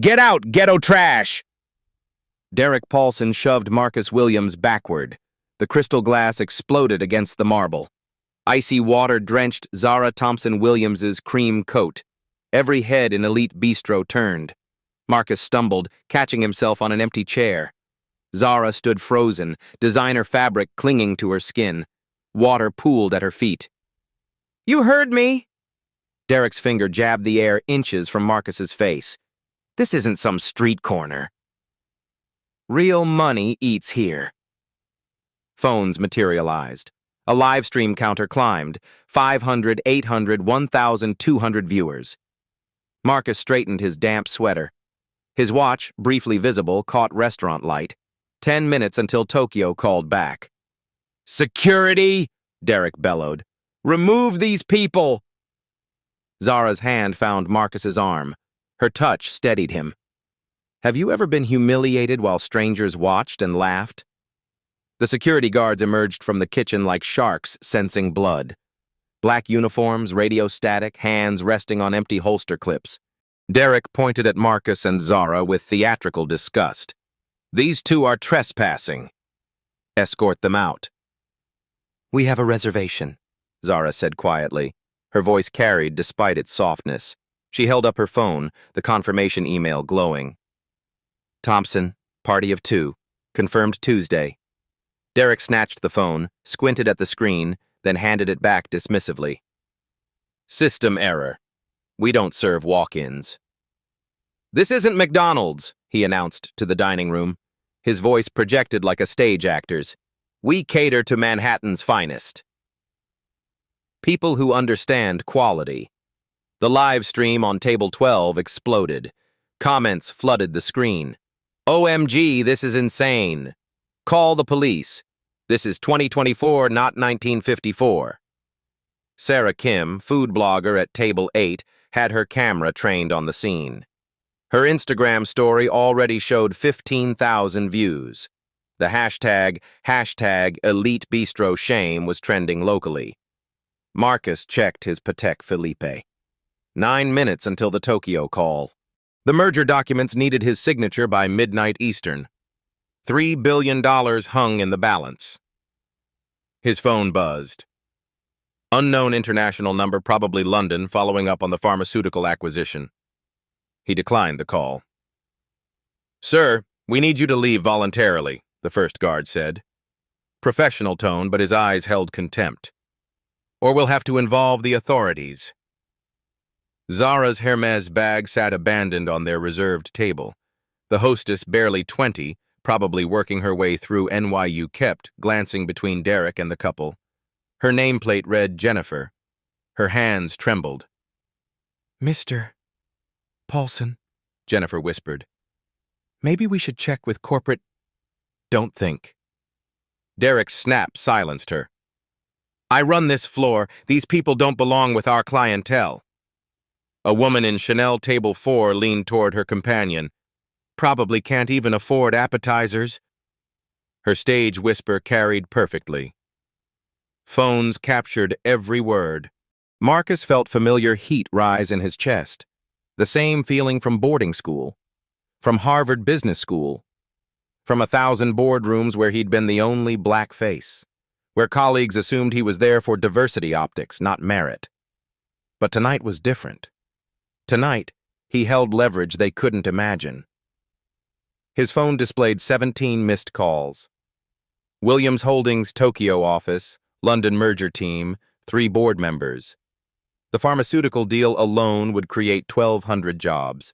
Get out, ghetto trash! Derek Paulson shoved Marcus Williams backward. The crystal glass exploded against the marble. Icy water drenched Zara Thompson Williams's cream coat. Every head in Elite Bistro turned. Marcus stumbled, catching himself on an empty chair. Zara stood frozen, designer fabric clinging to her skin. Water pooled at her feet. "You heard me!" Derek's finger jabbed the air inches from Marcus's face. "This isn't some street corner. Real money eats here." Phones materialized. A live stream counter climbed. 500, 800, 1,200 viewers. Marcus straightened his damp sweater. His watch, briefly visible, caught restaurant light. 10 minutes until Tokyo called back. "Security!" Derek bellowed. "Remove these people!" Zara's hand found Marcus's arm. Her touch steadied him. Have you ever been humiliated while strangers watched and laughed? The security guards emerged from the kitchen like sharks sensing blood. Black uniforms, radio static, hands resting on empty holster clips. Derek pointed at Marcus and Zara with theatrical disgust. "These two are trespassing. Escort them out." "We have a reservation," Zara said quietly. Her voice carried despite its softness. She held up her phone, the confirmation email glowing. "Thompson, party of 2, confirmed Tuesday." Derek snatched the phone, squinted at the screen, then handed it back dismissively. "System error. We don't serve walk-ins." "This isn't McDonald's," he announced to the dining room. His voice projected like a stage actor's. "We cater to Manhattan's finest." People who understand quality. The live stream on Table 12 exploded. Comments flooded the screen. "OMG, this is insane. Call the police. This is 2024, not 1954. Sarah Kim, food blogger at Table 8, had her camera trained on the scene. Her Instagram story already showed 15,000 views. The hashtag #EliteBistroShame was trending locally. Marcus checked his Patek Philippe. 9 minutes until the Tokyo call. The merger documents needed his signature by midnight Eastern. $3 billion hung in the balance. His phone buzzed. Unknown international number, probably London, following up on the pharmaceutical acquisition. He declined the call. "Sir, we need you to leave voluntarily," the first guard said. Professional tone, but his eyes held contempt. "Or we'll have to involve the authorities." Zara's Hermes bag sat abandoned on their reserved table. The hostess, barely 20, probably working her way through NYU, kept glancing between Derek and the couple. Her nameplate read Jennifer. Her hands trembled. "Mr. Paulson," Jennifer whispered. "Maybe we should check with corporate—" "Don't think." Derek's snap silenced her. "I run this floor. These people don't belong with our clientele." A woman in Chanel Table 4 leaned toward her companion. "Probably can't even afford appetizers." Her stage whisper carried perfectly. Phones captured every word. Marcus felt familiar heat rise in his chest. The same feeling from boarding school, from Harvard Business School, from 1,000 boardrooms where he'd been the only black face, where colleagues assumed he was there for diversity optics, not merit. But tonight was different. Tonight, he held leverage they couldn't imagine. His phone displayed 17 missed calls. Williams Holdings Tokyo office, London merger team, 3 board members. The pharmaceutical deal alone would create 1,200 jobs.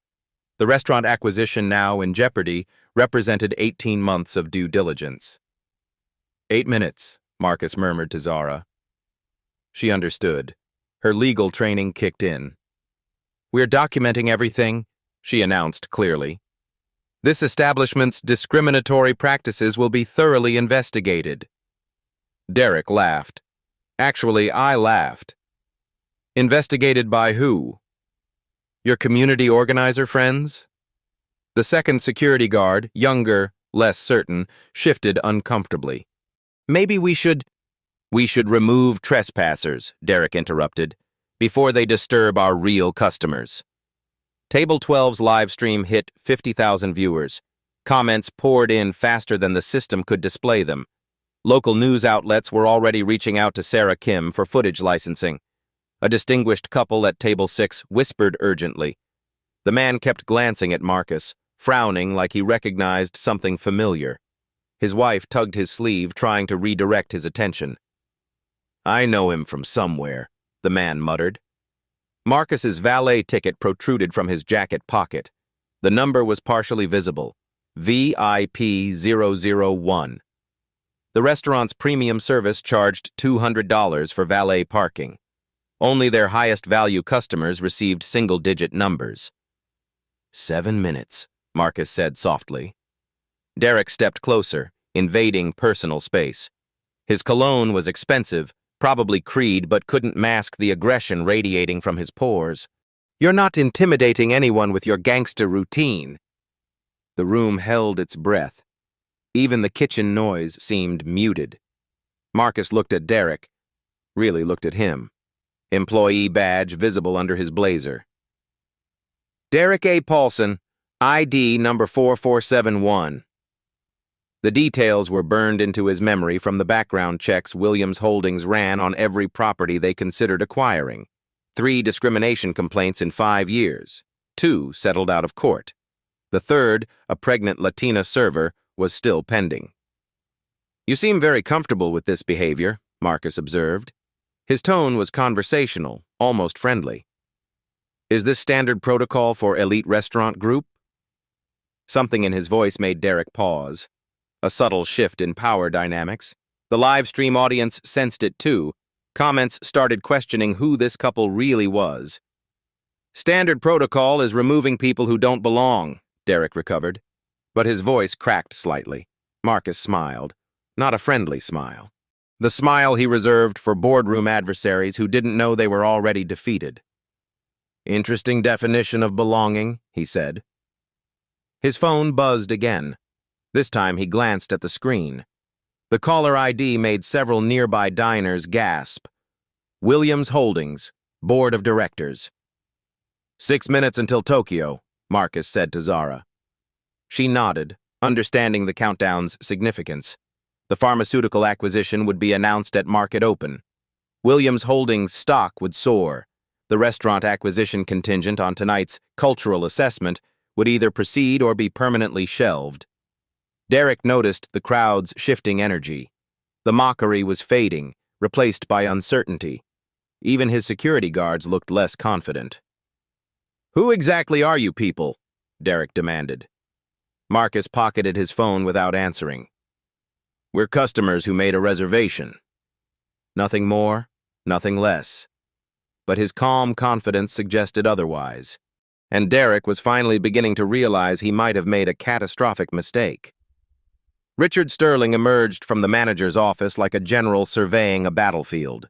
The restaurant acquisition, now in jeopardy, represented 18 months of due diligence. 8 minutes, Marcus murmured to Zara. She understood. Her legal training kicked in. "We're documenting everything," she announced clearly. "This establishment's discriminatory practices will be thoroughly investigated." Derek laughed. Actually, I laughed. "Investigated by who? Your community organizer friends?" The second security guard, younger, less certain, shifted uncomfortably. "Maybe we should—" "We should remove trespassers," Derek interrupted, "before they disturb our real customers." Table 12's live stream hit 50,000 viewers. Comments poured in faster than the system could display them. Local news outlets were already reaching out to Sarah Kim for footage licensing. A distinguished couple at Table 6 whispered urgently. The man kept glancing at Marcus, frowning like he recognized something familiar. His wife tugged his sleeve, trying to redirect his attention. "I know him from somewhere," the man muttered. Marcus's valet ticket protruded from his jacket pocket. The number was partially visible. VIP001. The restaurant's premium service charged $200 for valet parking. Only their highest-value customers received single-digit numbers. 7 minutes, Marcus said softly. Derek stepped closer, invading personal space. His cologne was expensive, probably Creed, but couldn't mask the aggression radiating from his pores. "You're not intimidating anyone with your gangster routine." The room held its breath. Even the kitchen noise seemed muted. Marcus looked at Derek, really looked at him. Employee badge visible under his blazer. "Derek A. Paulson, ID number 4471. The details were burned into his memory from the background checks Williams Holdings ran on every property they considered acquiring. 3 discrimination complaints in 5 years. 2 settled out of court. The third, a pregnant Latina server, was still pending. "You seem very comfortable with this behavior," Marcus observed. His tone was conversational, almost friendly. "Is this standard protocol for elite restaurant group?" Something in his voice made Derek pause. A subtle shift in power dynamics. The live stream audience sensed it too. Comments started questioning who this couple really was. "Standard protocol is removing people who don't belong," Derek recovered. But his voice cracked slightly. Marcus smiled. Not a friendly smile. The smile he reserved for boardroom adversaries who didn't know they were already defeated. "Interesting definition of belonging," he said. His phone buzzed again. This time he glanced at the screen. The caller ID made several nearby diners gasp. Williams Holdings, Board of Directors. 6 minutes until Tokyo, Marcus said to Zara. She nodded, understanding the countdown's significance. The pharmaceutical acquisition would be announced at market open. Williams Holdings' stock would soar. The restaurant acquisition contingent on tonight's cultural assessment would either proceed or be permanently shelved. Derek noticed the crowd's shifting energy. The mockery was fading, replaced by uncertainty. Even his security guards looked less confident. "Who exactly are you people?" Derek demanded. Marcus pocketed his phone without answering. "We're customers who made a reservation." Nothing more, nothing less. But his calm confidence suggested otherwise. And Derek was finally beginning to realize he might have made a catastrophic mistake. Richard Sterling emerged from the manager's office like a general surveying a battlefield.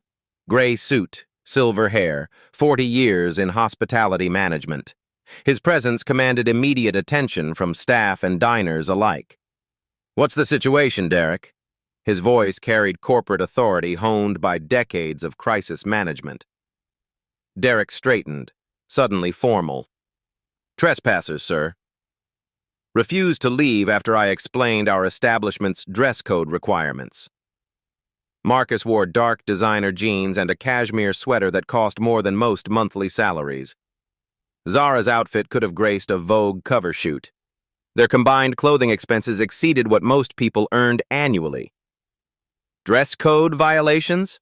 Gray suit, silver hair, 40 years in hospitality management. His presence commanded immediate attention from staff and diners alike. "What's the situation, Derek?" His voice carried corporate authority honed by decades of crisis management. Derek straightened, suddenly formal. "Trespassers, sir. Refused to leave after I explained our establishment's dress code requirements." Marcus wore dark designer jeans and a cashmere sweater that cost more than most monthly salaries. Zara's outfit could have graced a Vogue cover shoot. Their combined clothing expenses exceeded what most people earned annually. "Dress code violations?"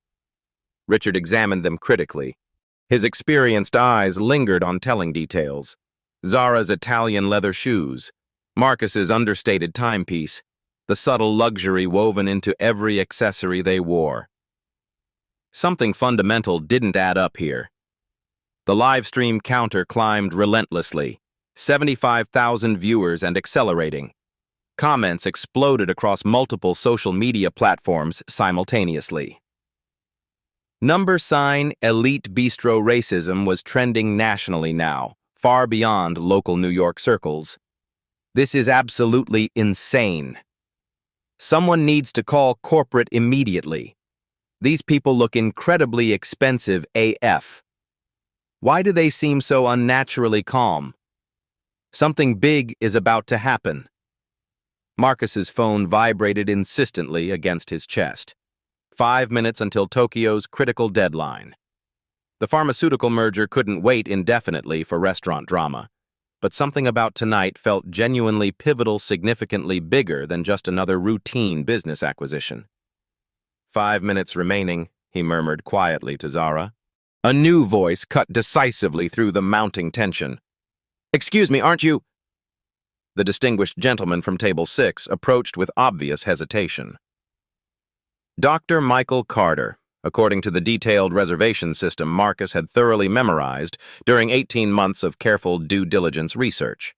Richard examined them critically. His experienced eyes lingered on telling details. Zara's Italian leather shoes, Marcus's understated timepiece, the subtle luxury woven into every accessory they wore. Something fundamental didn't add up here. The live stream counter climbed relentlessly, 75,000 viewers and accelerating. Comments exploded across multiple social media platforms simultaneously. Number sign elite bistro racism was trending nationally now, far beyond local New York circles. "This is absolutely insane. Someone needs to call corporate immediately. These people look incredibly expensive AF. Why do they seem so unnaturally calm?" Something big is about to happen. Marcus's phone vibrated insistently against his chest. 5 minutes until Tokyo's critical deadline. The pharmaceutical merger couldn't wait indefinitely for restaurant drama, but something about tonight felt genuinely pivotal, significantly bigger than just another routine business acquisition. 5 minutes remaining, he murmured quietly to Zara. A new voice cut decisively through the mounting tension. "Excuse me, aren't you—" The distinguished gentleman from Table 6 approached with obvious hesitation. Dr. Michael Carter, according to the detailed reservation system Marcus had thoroughly memorized during 18 months of careful due diligence research.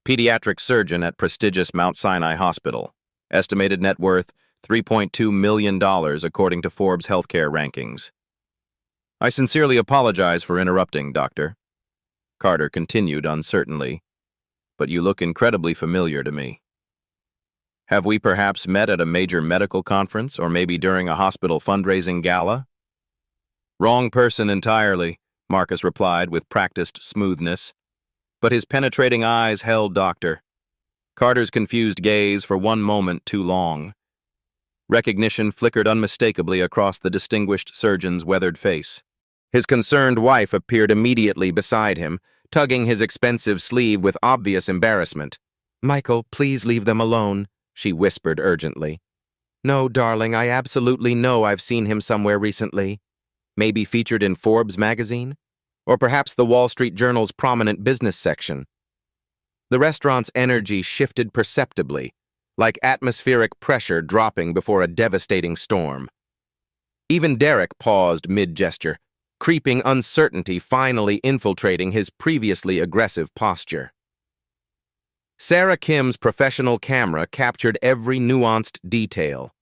Pediatric surgeon at prestigious Mount Sinai Hospital. Estimated net worth $3.2 million according to Forbes healthcare rankings. I sincerely apologize for interrupting, Doctor. Carter continued uncertainly, but you look incredibly familiar to me. Have we perhaps met at a major medical conference or maybe during a hospital fundraising gala? Wrong person entirely, Marcus replied with practiced smoothness, but his penetrating eyes held Doctor. Carter's confused gaze for one moment too long. Recognition flickered unmistakably across the distinguished surgeon's weathered face. His concerned wife appeared immediately beside him, tugging his expensive sleeve with obvious embarrassment. "Michael, please leave them alone," she whispered urgently. "No, darling, I absolutely know I've seen him somewhere recently. Maybe featured in Forbes magazine? Or perhaps the Wall Street Journal's prominent business section." The restaurant's energy shifted perceptibly, like atmospheric pressure dropping before a devastating storm. Even Derek paused mid-gesture, creeping uncertainty finally infiltrating his previously aggressive posture. Sarah Kim's professional camera captured every nuanced detail.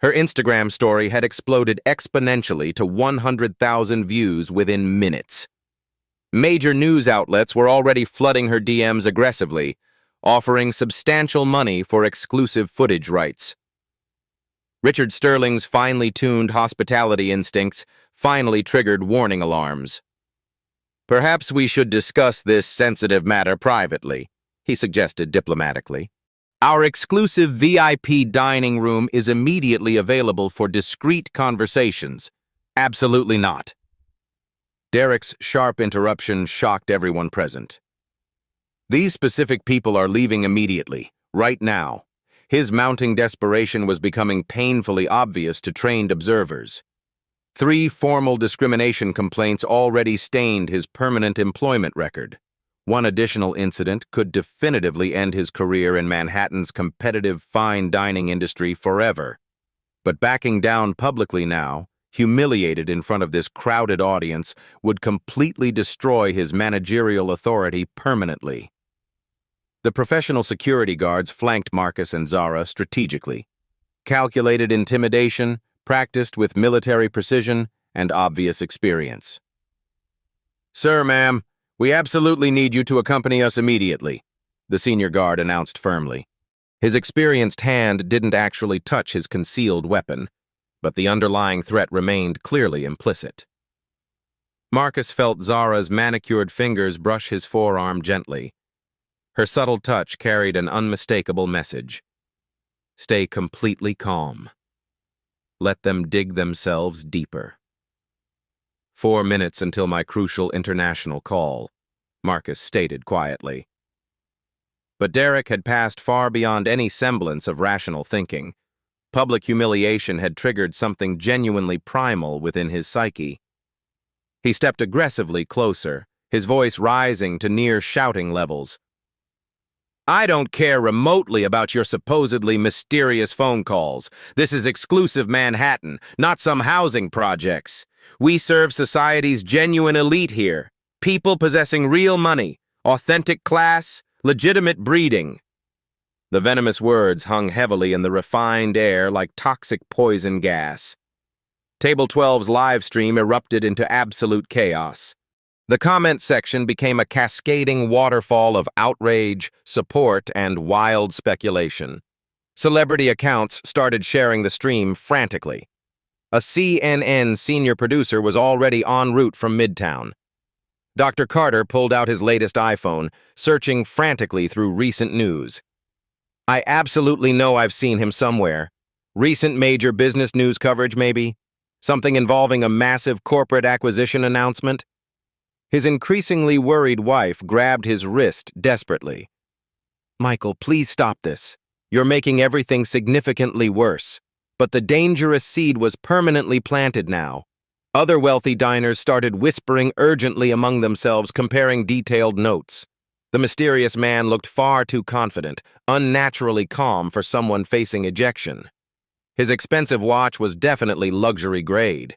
Her Instagram story had exploded exponentially to 100,000 views within minutes. Major news outlets were already flooding her DMs aggressively, offering substantial money for exclusive footage rights. Richard Sterling's finely tuned hospitality instincts finally triggered warning alarms. "Perhaps we should discuss this sensitive matter privately," he suggested diplomatically. "Our exclusive VIP dining room is immediately available for discreet conversations." "Absolutely not." Derek's sharp interruption shocked everyone present. "These specific people are leaving immediately, right now." His mounting desperation was becoming painfully obvious to trained observers. 3 formal discrimination complaints already stained his permanent employment record. One additional incident could definitively end his career in Manhattan's competitive fine dining industry forever. But backing down publicly now, humiliated in front of this crowded audience, would completely destroy his managerial authority permanently. The professional security guards flanked Marcus and Zara strategically. Calculated intimidation, practiced with military precision and obvious experience. "Sir, ma'am, we absolutely need you to accompany us immediately," the senior guard announced firmly. His experienced hand didn't actually touch his concealed weapon, but the underlying threat remained clearly implicit. Marcus felt Zara's manicured fingers brush his forearm gently. Her subtle touch carried an unmistakable message. Stay completely calm. Let them dig themselves deeper. 4 minutes until my crucial international call, Marcus stated quietly. But Derek had passed far beyond any semblance of rational thinking. Public humiliation had triggered something genuinely primal within his psyche. He stepped aggressively closer, his voice rising to near shouting levels. "I don't care remotely about your supposedly mysterious phone calls. This is exclusive Manhattan, not some housing projects. We serve society's genuine elite here, people possessing real money, authentic class, legitimate breeding." The venomous words hung heavily in the refined air like toxic poison gas. Table 12's live stream erupted into absolute chaos. The comment section became a cascading waterfall of outrage, support, and wild speculation. Celebrity accounts started sharing the stream frantically. A CNN senior producer was already en route from Midtown. Dr. Carter pulled out his latest iPhone, searching frantically through recent news. I absolutely know I've seen him somewhere. Recent major business news coverage, maybe? Something involving a massive corporate acquisition announcement? His increasingly worried wife grabbed his wrist desperately. Michael, please stop this. You're making everything significantly worse. But the dangerous seed was permanently planted now. Other wealthy diners started whispering urgently among themselves, comparing detailed notes. The mysterious man looked far too confident, unnaturally calm for someone facing ejection. His expensive watch was definitely luxury grade.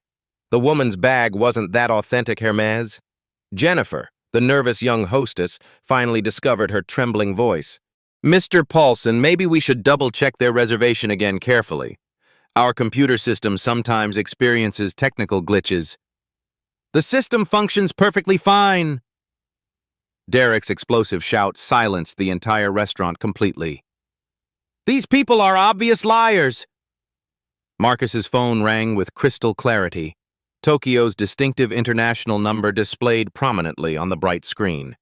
The woman's bag wasn't that authentic Hermes. Jennifer, the nervous young hostess, finally discovered her trembling voice. Mr. Paulson, maybe we should double-check their reservation again carefully. Our computer system sometimes experiences technical glitches. The system functions perfectly fine. Derek's explosive shout silenced the entire restaurant completely. These people are obvious liars. Marcus's phone rang with crystal clarity. Tokyo's distinctive international number displayed prominently on the bright screen.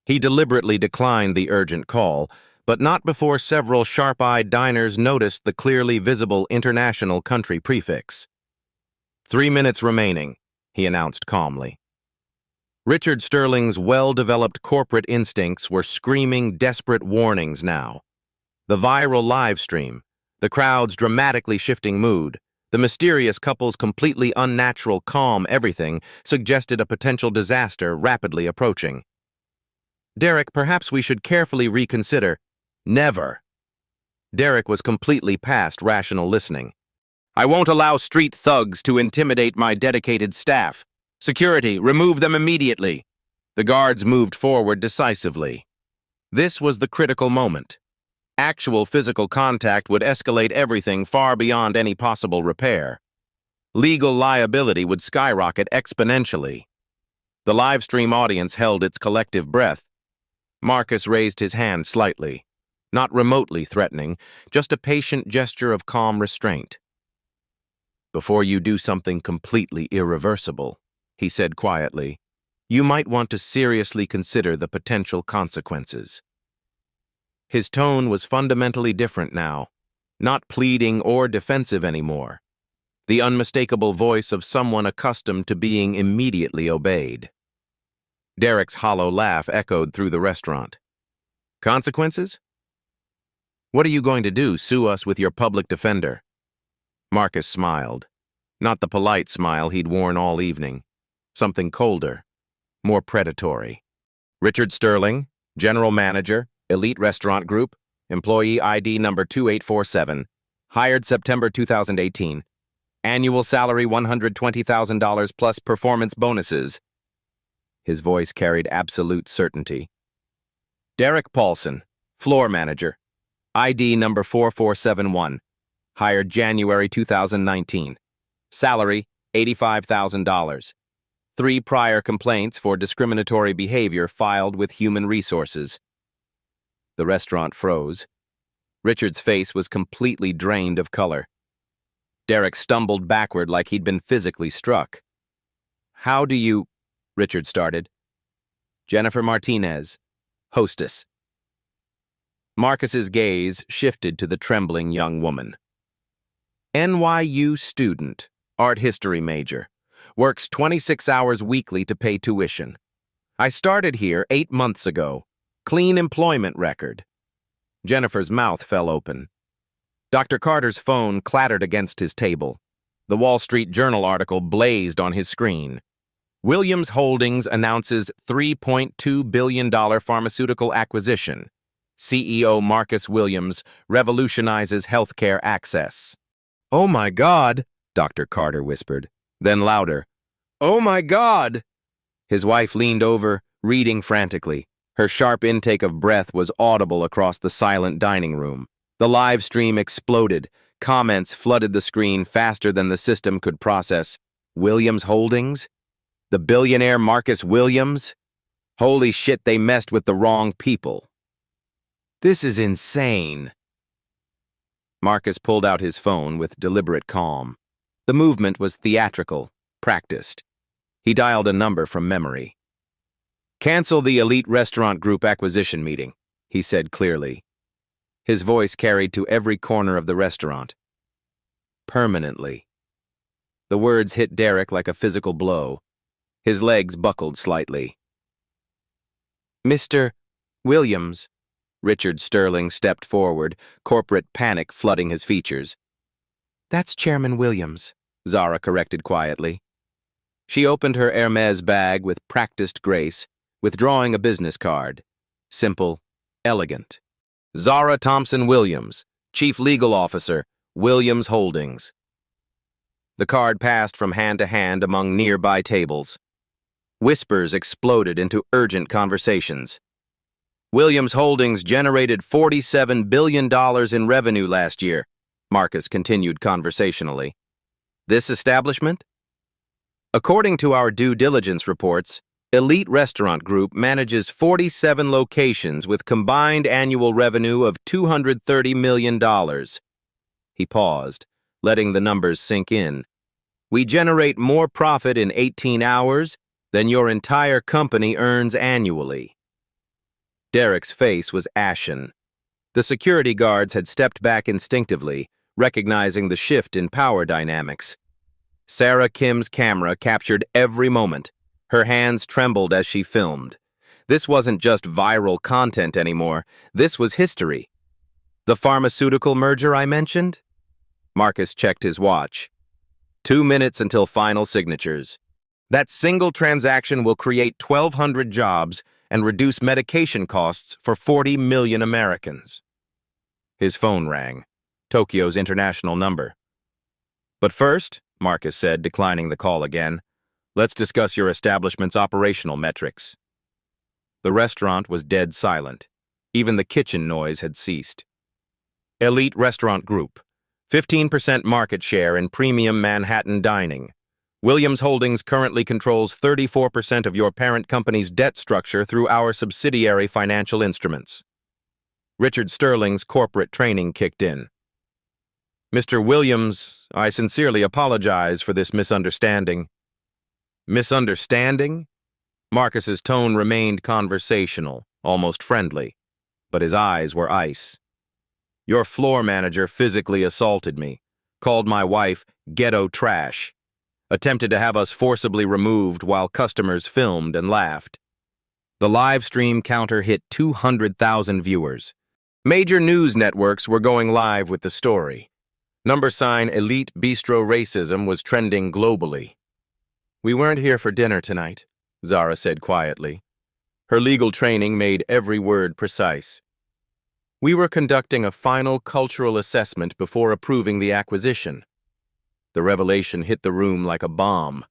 He deliberately declined the urgent call, but not before several sharp-eyed diners noticed the clearly visible international country prefix. 3 minutes remaining, he announced calmly. Richard Sterling's well-developed corporate instincts were screaming desperate warnings now. The viral live stream, the crowd's dramatically shifting mood, the mysterious couple's completely unnatural calm, everything suggested a potential disaster rapidly approaching. Derek, perhaps we should carefully reconsider. Never. Derek was completely past rational listening. I won't allow street thugs to intimidate my dedicated staff. Security, remove them immediately. The guards moved forward decisively. This was the critical moment. Actual physical contact would escalate everything far beyond any possible repair. Legal liability would skyrocket exponentially. The live stream audience held its collective breath. Marcus raised his hand slightly. Not remotely threatening, just a patient gesture of calm restraint. Before you do something completely irreversible, he said quietly, you might want to seriously consider the potential consequences. His tone was fundamentally different now, not pleading or defensive anymore. The unmistakable voice of someone accustomed to being immediately obeyed. Derek's hollow laugh echoed through the restaurant. Consequences? What are you going to do, sue us with your public defender? Marcus smiled. Not the polite smile he'd worn all evening. Something colder, more predatory. Richard Sterling, General Manager, Elite Restaurant Group, Employee ID number 2847, hired September 2018. Annual salary $120,000 plus performance bonuses. His voice carried absolute certainty. Derek Paulson, Floor Manager, ID number 4471, hired January 2019. Salary, $85,000. 3 prior complaints for discriminatory behavior filed with Human Resources. The restaurant froze. Richard's face was completely drained of color. Derek stumbled backward like he'd been physically struck. How do you... Richard started. Jennifer Martinez, hostess. Marcus's gaze shifted to the trembling young woman. NYU student, art history major, works 26 hours weekly to pay tuition. I started here 8 months ago. Clean employment record. Jennifer's mouth fell open. Dr. Carter's phone clattered against his table. The Wall Street Journal article blazed on his screen. Williams Holdings announces $3.2 billion pharmaceutical acquisition. CEO Marcus Williams revolutionizes healthcare access. Oh my God, Dr. Carter whispered. Then louder. Oh my God! His wife leaned over, reading frantically. Her sharp intake of breath was audible across the silent dining room. The live stream exploded. Comments flooded the screen faster than the system could process. Williams Holdings? The billionaire Marcus Williams? Holy shit, they messed with the wrong people. This is insane. Marcus pulled out his phone with deliberate calm. The movement was theatrical, practiced. He dialed a number from memory. Cancel the Elite Restaurant Group acquisition meeting, he said clearly. His voice carried to every corner of the restaurant. Permanently. The words hit Derek like a physical blow. His legs buckled slightly. Mr. Williams. Richard Sterling stepped forward, corporate panic flooding his features. That's Chairman Williams, Zara corrected quietly. She opened her Hermes bag with practiced grace, withdrawing a business card. Simple, elegant. Zara Thompson Williams, Chief Legal Officer, Williams Holdings. The card passed from hand to hand among nearby tables. Whispers exploded into urgent conversations. Williams Holdings generated $47 billion in revenue last year, Marcus continued conversationally. This establishment? According to our due diligence reports, Elite Restaurant Group manages 47 locations with combined annual revenue of $230 million. He paused, letting the numbers sink in. We generate more profit in 18 hours than your entire company earns annually. Derek's face was ashen. The security guards had stepped back instinctively, recognizing the shift in power dynamics. Sarah Kim's camera captured every moment. Her hands trembled as she filmed. This wasn't just viral content anymore. This was history. The pharmaceutical merger I mentioned? Marcus checked his watch. 2 minutes until final signatures. That single transaction will create 1,200 jobs and reduce medication costs for 40 million Americans. His phone rang. Tokyo's international number. But first, Marcus said, declining the call again, let's discuss your establishment's operational metrics. The restaurant was dead silent. Even the kitchen noise had ceased. Elite Restaurant Group, 15% market share in premium Manhattan dining. Williams Holdings currently controls 34% of your parent company's debt structure through our subsidiary financial instruments. Richard Sterling's corporate training kicked in. Mr. Williams, I sincerely apologize for this misunderstanding. Misunderstanding? Marcus's tone remained conversational, almost friendly, but his eyes were ice. Your floor manager physically assaulted me, called my wife ghetto trash, attempted to have us forcibly removed while customers filmed and laughed. The live stream counter hit 200,000 viewers. Major news networks were going live with the story. Number sign Elite Bistro Racism was trending globally. We weren't here for dinner tonight, Zara said quietly. Her legal training made every word precise. We were conducting a final cultural assessment before approving the acquisition. The revelation hit the room like a bomb.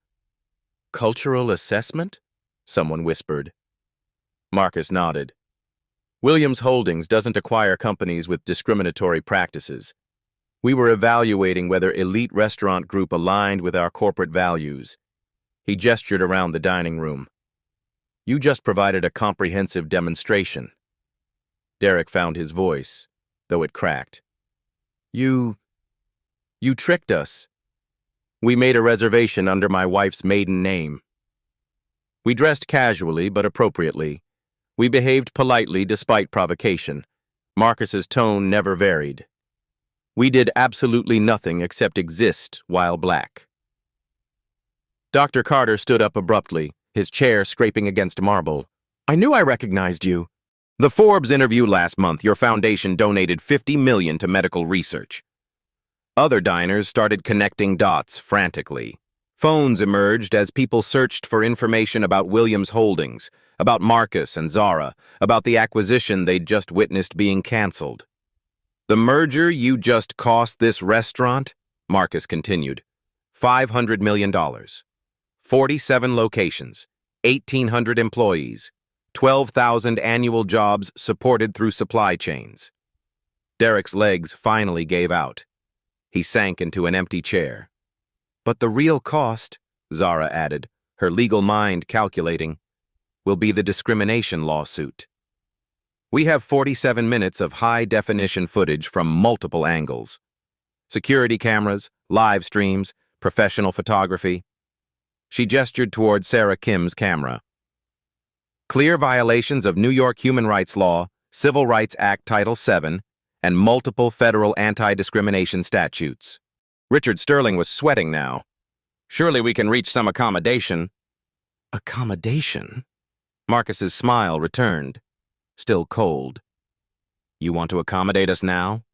Cultural assessment? Someone whispered. Marcus nodded. Williams Holdings doesn't acquire companies with discriminatory practices. We were evaluating whether Elite Restaurant Group aligned with our corporate values. He gestured around the dining room. You just provided a comprehensive demonstration. Derek found his voice, though it cracked. You tricked us. We made a reservation under my wife's maiden name. We dressed casually but appropriately. We behaved politely despite provocation. Marcus's tone never varied. We did absolutely nothing except exist while black. Dr. Carter stood up abruptly, his chair scraping against marble. I knew I recognized you. The Forbes interview last month, your foundation donated $50 million to medical research. Other diners started connecting dots frantically. Phones emerged as people searched for information about Williams Holdings, about Marcus and Zara, about the acquisition they'd just witnessed being canceled. The merger you just cost this restaurant, Marcus continued, $500 million. 47 locations, 1,800 employees, 12,000 annual jobs supported through supply chains. Derek's legs finally gave out. He sank into an empty chair. But the real cost, Zara added, her legal mind calculating, will be the discrimination lawsuit. We have 47 minutes of high-definition footage from multiple angles. Security cameras, live streams, professional photography. She gestured toward Sarah Kim's camera. clear violations of New York human rights law, Civil Rights Act Title VII, and multiple federal anti-discrimination statutes. Richard Sterling was sweating now. Surely we can reach some accommodation. Accommodation? Marcus's smile returned, still cold. You want to accommodate us now?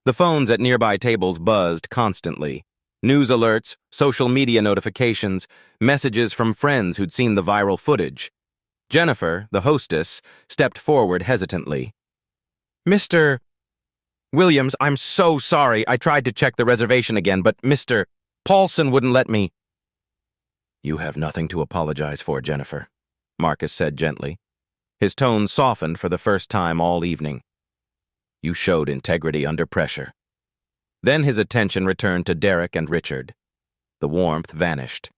The phones at nearby tables buzzed constantly. News alerts, social media notifications, messages from friends who'd seen the viral footage. Jennifer, the hostess, stepped forward hesitantly. Mr. Williams, I'm so sorry. I tried to check the reservation again, but Mr. Paulson wouldn't let me. You have nothing to apologize for, Jennifer, Marcus said gently. His tone softened for the first time all evening. You showed integrity under pressure. Then his attention returned to Derek and Richard. The warmth vanished.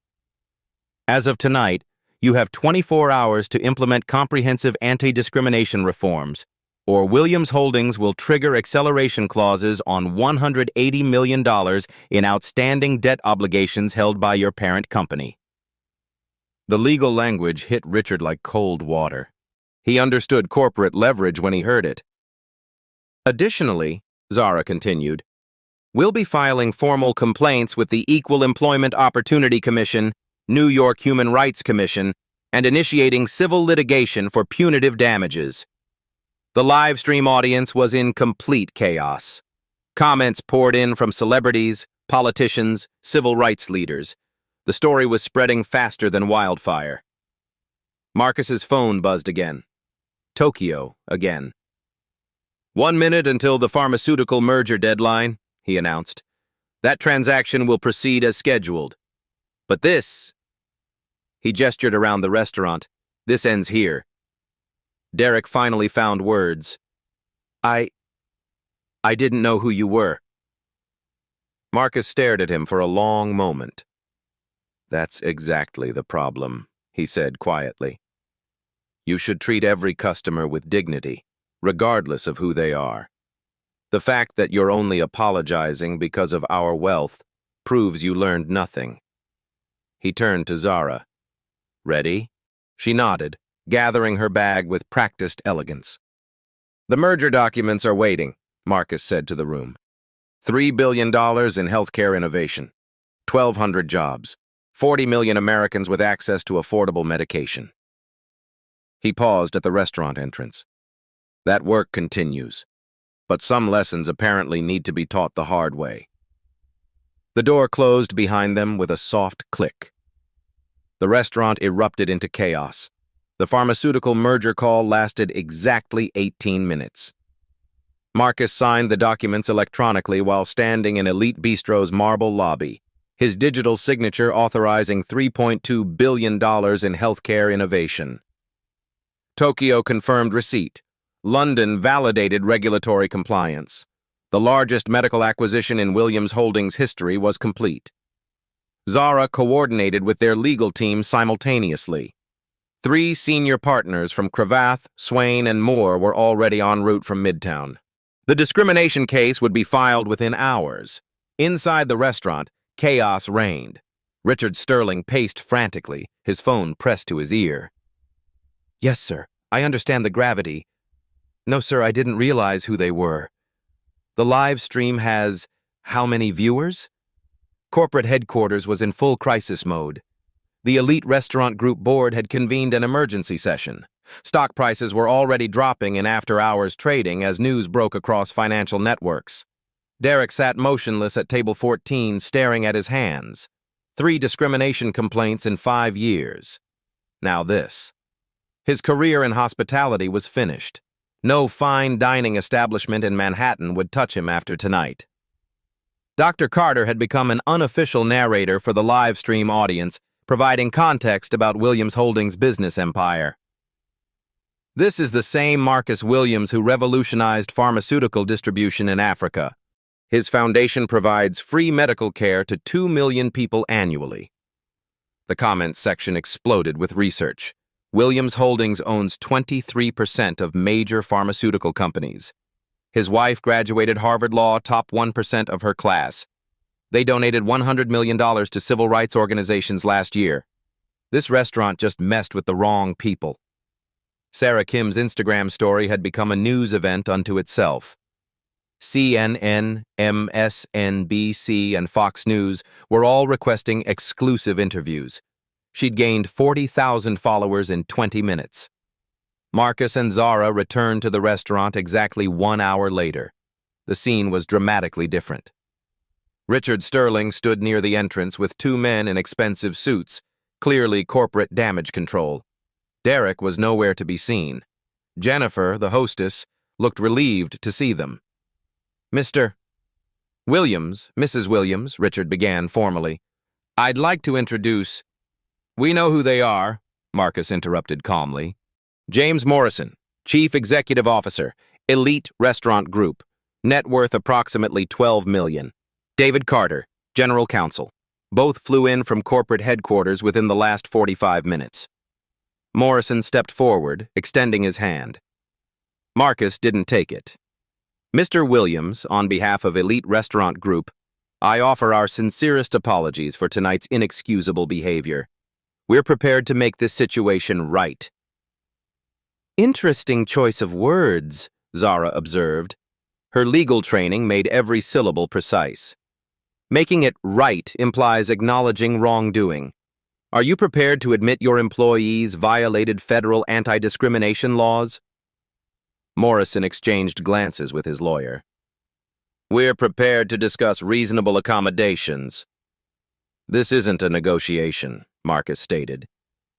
As of tonight, you have 24 hours to implement comprehensive anti-discrimination reforms, or Williams Holdings will trigger acceleration clauses on $180 million in outstanding debt obligations held by your parent company. The legal language hit Richard like cold water. He understood corporate leverage when he heard it. Additionally, Zara continued, we'll be filing formal complaints with the Equal Employment Opportunity Commission, New York Human Rights Commission, and initiating civil litigation for punitive damages. The live stream audience was in complete chaos. Comments poured in from celebrities, politicians, civil rights leaders. The story was spreading faster than wildfire. Marcus's phone buzzed again. Tokyo again. 1 minute until the pharmaceutical merger deadline, he announced. That transaction will proceed as scheduled. But this... He gestured around the restaurant. This ends here. Derek finally found words. I didn't know who you were. Marcus stared at him for a long moment. That's exactly the problem, he said quietly. You should treat every customer with dignity, regardless of who they are. The fact that you're only apologizing because of our wealth proves you learned nothing. He turned to Zara. Ready? She nodded, gathering her bag with practiced elegance. The merger documents are waiting, Marcus said to the room. $3 billion in healthcare innovation, 1,200 jobs, 40 million Americans with access to affordable medication. He paused at the restaurant entrance. That work continues, but some lessons apparently need to be taught the hard way. The door closed behind them with a soft click. The restaurant erupted into chaos. The pharmaceutical merger call lasted exactly 18 minutes. Marcus signed the documents electronically while standing in Elite Bistro's marble lobby, his digital signature authorizing $3.2 billion in healthcare innovation. Tokyo confirmed receipt. London validated regulatory compliance. The largest medical acquisition in Williams Holdings history was complete. Zara coordinated with their legal team simultaneously. 3 senior partners from Cravath, Swain, and Moore were already en route from Midtown. The discrimination case would be filed within hours. Inside the restaurant, chaos reigned. Richard Sterling paced frantically, his phone pressed to his ear. Yes, sir. I understand the gravity. No, sir, I didn't realize who they were. The live stream has how many viewers? Corporate headquarters was in full crisis mode. The Elite Restaurant Group board had convened an emergency session. Stock prices were already dropping in after-hours trading as news broke across financial networks. Derek sat motionless at table 14, staring at his hands. 3 discrimination complaints in 5 years. Now this. His career in hospitality was finished. No fine dining establishment in Manhattan would touch him after tonight. Dr. Carter had become an unofficial narrator for the live stream audience, providing context about Williams Holdings' business empire. This is the same Marcus Williams who revolutionized pharmaceutical distribution in Africa. His foundation provides free medical care to 2 million people annually. The comments section exploded with research. Williams Holdings owns 23% of major pharmaceutical companies. His wife graduated Harvard Law, top 1% of her class. They donated $100 million to civil rights organizations last year. This restaurant just messed with the wrong people. Sarah Kim's Instagram story had become a news event unto itself. CNN, MSNBC, and Fox News were all requesting exclusive interviews. She'd gained 40,000 followers in 20 minutes. Marcus and Zara returned to the restaurant exactly 1 hour later. The scene was dramatically different. Richard Sterling stood near the entrance with two men in expensive suits, clearly corporate damage control. Derek was nowhere to be seen. Jennifer, the hostess, looked relieved to see them. Mr. Williams, Mrs. Williams, Richard began formally. I'd like to introduce— We know who they are, Marcus interrupted calmly. James Morrison, Chief Executive Officer, Elite Restaurant Group, net worth approximately $12 million. David Carter, General Counsel. Both flew in from corporate headquarters within the last 45 minutes. Morrison stepped forward, extending his hand. Marcus didn't take it. Mr. Williams, on behalf of Elite Restaurant Group, I offer our sincerest apologies for tonight's inexcusable behavior. We're prepared to make this situation right. Interesting choice of words, Zara observed. Her legal training made every syllable precise. Making it right implies acknowledging wrongdoing. Are you prepared to admit your employees violated federal anti-discrimination laws? Morrison exchanged glances with his lawyer. We're prepared to discuss reasonable accommodations. This isn't a negotiation, Marcus stated.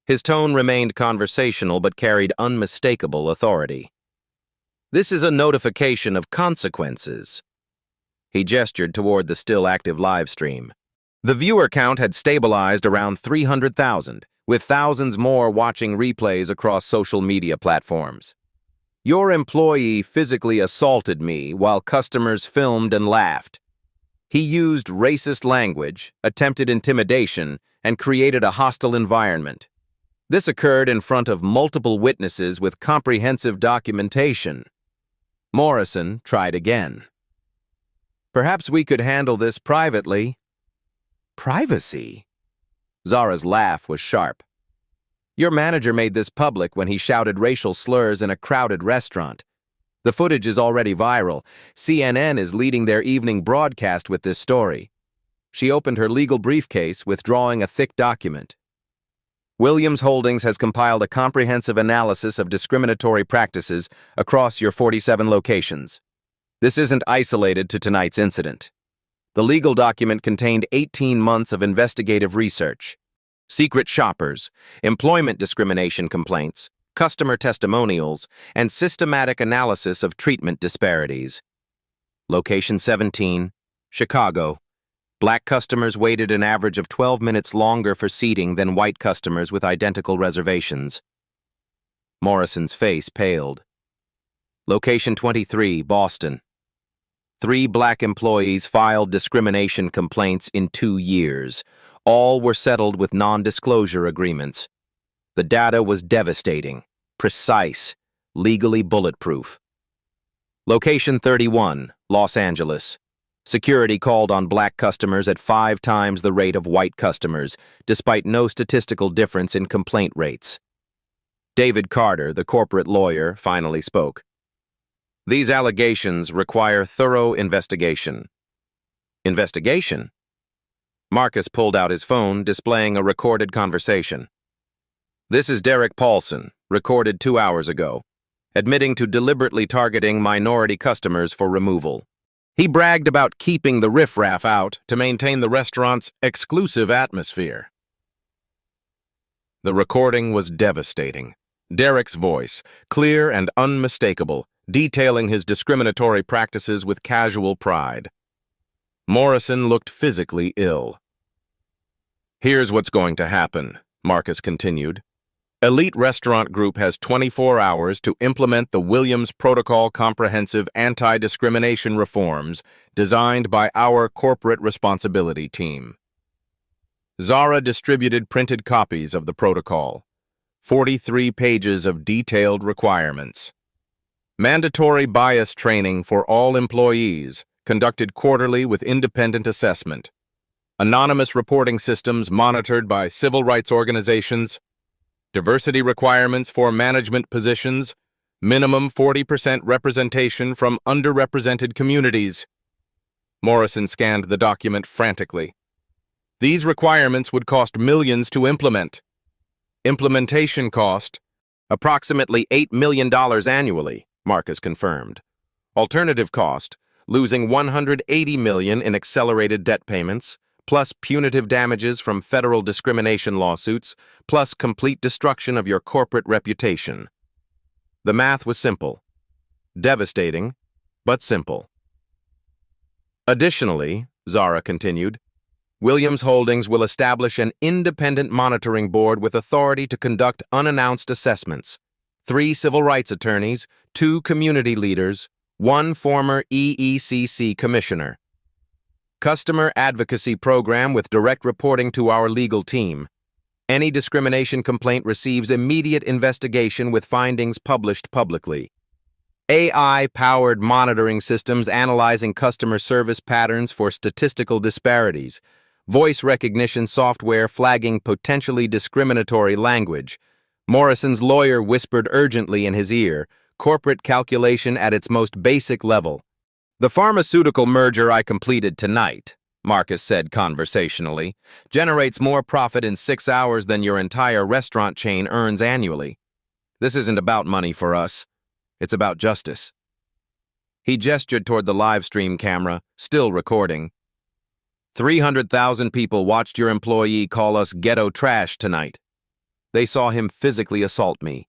His tone remained conversational but carried unmistakable authority. This is a notification of consequences. He gestured toward the still-active live stream. The viewer count had stabilized around 300,000, with thousands more watching replays across social media platforms. Your employee physically assaulted me while customers filmed and laughed. He used racist language, attempted intimidation, and created a hostile environment. This occurred in front of multiple witnesses with comprehensive documentation. Morrison tried again. Perhaps we could handle this privately. Privacy? Zara's laugh was sharp. Your manager made this public when he shouted racial slurs in a crowded restaurant. The footage is already viral. CNN is leading their evening broadcast with this story. She opened her legal briefcase, withdrawing a thick document. Williams Holdings has compiled a comprehensive analysis of discriminatory practices across your 47 locations. This isn't isolated to tonight's incident. The legal document contained 18 months of investigative research, secret shoppers, employment discrimination complaints, customer testimonials, and systematic analysis of treatment disparities. Location 17, Chicago. Black customers waited an average of 12 minutes longer for seating than white customers with identical reservations. Morrison's face paled. Location 23, Boston. 3 black employees filed discrimination complaints in 2 years. All were settled with non-disclosure agreements. The data was devastating, precise, legally bulletproof. Location 31, Los Angeles. Security called on black customers at 5 times the rate of white customers, despite no statistical difference in complaint rates. David Carter, the corporate lawyer, finally spoke. These allegations require thorough investigation. Investigation? Marcus pulled out his phone, displaying a recorded conversation. This is Derek Paulson, recorded 2 hours ago, admitting to deliberately targeting minority customers for removal. He bragged about keeping the riffraff out to maintain the restaurant's exclusive atmosphere. The recording was devastating. Derek's voice, clear and unmistakable, detailing his discriminatory practices with casual pride. Morrison looked physically ill. Here's what's going to happen, Marcus continued. Elite Restaurant Group has 24 hours to implement the Williams Protocol Comprehensive Anti-Discrimination Reforms designed by our corporate responsibility team. Zara distributed printed copies of the protocol, 43 pages of detailed requirements. Mandatory bias training for all employees, conducted quarterly with independent assessment. Anonymous reporting systems monitored by civil rights organizations. Diversity requirements for management positions, minimum 40% representation from underrepresented communities. Morrison scanned the document frantically. These requirements would cost millions to implement. Implementation cost, approximately $8 million annually, Marcus confirmed. Alternative cost, losing $180 million in accelerated debt payments, plus punitive damages from federal discrimination lawsuits, plus complete destruction of your corporate reputation. The math was simple. Devastating, but simple. Additionally, Zara continued, Williams Holdings will establish an independent monitoring board with authority to conduct unannounced assessments. 3 civil rights attorneys, 2 community leaders, 1 former EECC commissioner. Customer advocacy program with direct reporting to our legal team. Any discrimination complaint receives immediate investigation with findings published publicly. AI-powered monitoring systems analyzing customer service patterns for statistical disparities. Voice recognition software flagging potentially discriminatory language. Morrison's lawyer whispered urgently in his ear, corporate calculation at its most basic level. The pharmaceutical merger I completed tonight, Marcus said conversationally, generates more profit in 6 hours than your entire restaurant chain earns annually. This isn't about money for us. It's about justice. He gestured toward the live stream camera, still recording. 300,000 people watched your employee call us ghetto trash tonight. They saw him physically assault me.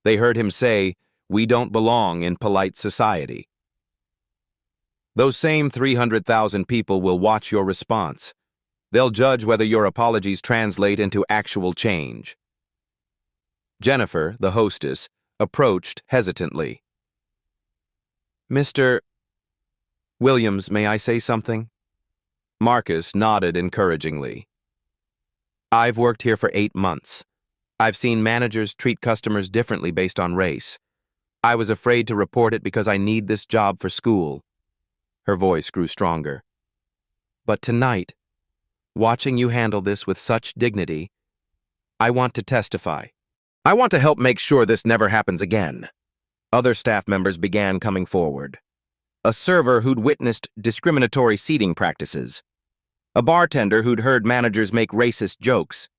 They heard him say, "We don't belong in polite society." Those same 300,000 people will watch your response. They'll judge whether your apologies translate into actual change. Jennifer, the hostess, approached hesitantly. Mr. Williams, may I say something? Marcus nodded encouragingly. I've worked here for 8 months. I've seen managers treat customers differently based on race. I was afraid to report it because I need this job for school. Her voice grew stronger. But tonight, watching you handle this with such dignity, I want to testify. I want to help make sure this never happens again. Other staff members began coming forward. A server who'd witnessed discriminatory seating practices. A bartender who'd heard managers make racist jokes.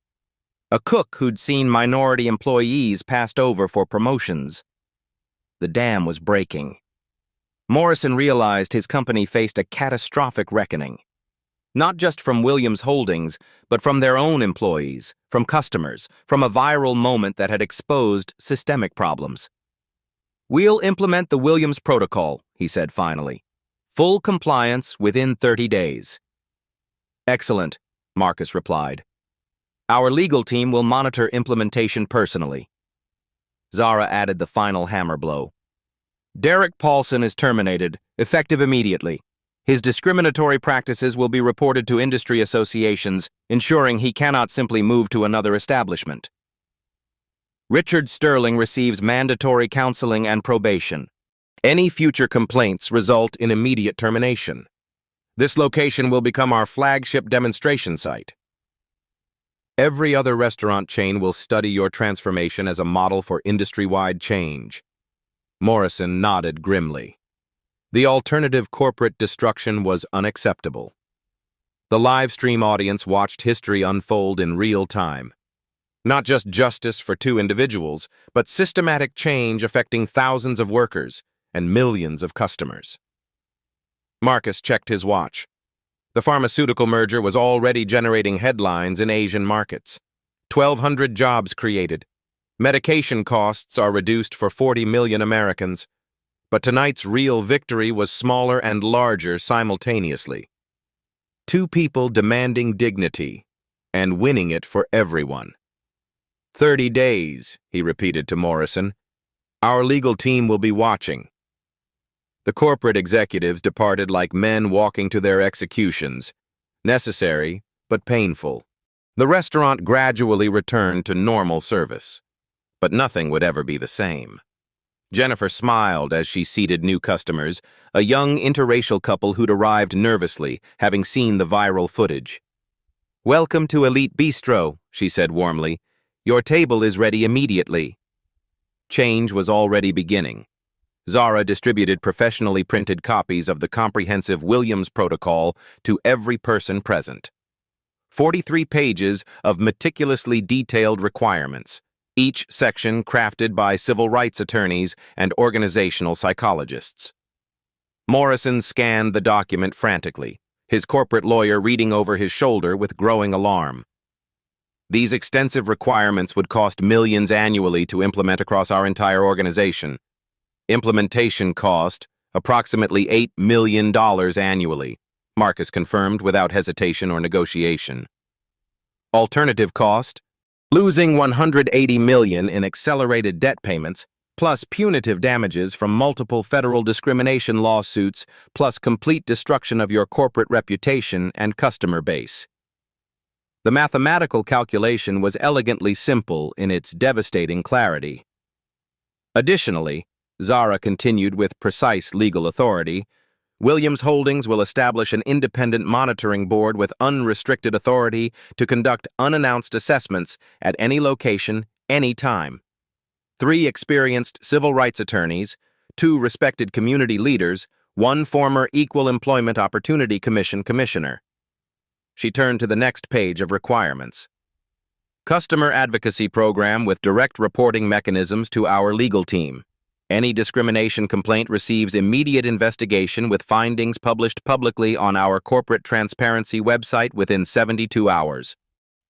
A cook who'd seen minority employees passed over for promotions. The dam was breaking. Morrison realized his company faced a catastrophic reckoning. Not just from Williams Holdings, but from their own employees, from customers, from a viral moment that had exposed systemic problems. We'll implement the Williams Protocol, he said finally. Full compliance within 30 days. Excellent, Marcus replied. Our legal team will monitor implementation personally. Zara added the final hammer blow. Derek Paulson is terminated, effective immediately. His discriminatory practices will be reported to industry associations, ensuring he cannot simply move to another establishment. Richard Sterling receives mandatory counseling and probation. Any future complaints result in immediate termination. This location will become our flagship demonstration site. Every other restaurant chain will study your transformation as a model for industry-wide change. Morrison nodded grimly. The alternative corporate destruction was unacceptable. The live stream audience watched history unfold in real time. Not just justice for 2 individuals, but systematic change affecting thousands of workers and millions of customers. Marcus checked his watch. The pharmaceutical merger was already generating headlines in Asian markets. 1,200 jobs created. Medication costs are reduced for 40 million Americans. But tonight's real victory was smaller and larger simultaneously. 2 people demanding dignity and winning it for everyone. 30 days, he repeated to Morrison. Our legal team will be watching. The corporate executives departed like men walking to their executions. Necessary, but painful. The restaurant gradually returned to normal service. But nothing would ever be the same. Jennifer smiled as she seated new customers, a young interracial couple who'd arrived nervously, having seen the viral footage. Welcome to Elite Bistro, she said warmly. Your table is ready immediately. Change was already beginning. Zara distributed professionally printed copies of the comprehensive Williams Protocol to every person present. 43 pages of meticulously detailed requirements, each section crafted by civil rights attorneys and organizational psychologists. Morrison scanned the document frantically, his corporate lawyer reading over his shoulder with growing alarm. These extensive requirements would cost millions annually to implement across our entire organization. Implementation cost approximately $8 million annually, Marcus confirmed without hesitation or negotiation. Alternative cost: losing $180 million in accelerated debt payments, plus punitive damages from multiple federal discrimination lawsuits, plus complete destruction of your corporate reputation and customer base. The mathematical calculation was elegantly simple in its devastating clarity. Additionally, Zara continued with precise legal authority, Williams Holdings will establish an independent monitoring board with unrestricted authority to conduct unannounced assessments at any location, any time. 3 experienced civil rights attorneys, 2 respected community leaders, 1 former Equal Employment Opportunity Commission commissioner. She turned to the next page of requirements. Customer advocacy program with direct reporting mechanisms to our legal team. Any discrimination complaint receives immediate investigation with findings published publicly on our corporate transparency website within 72 hours.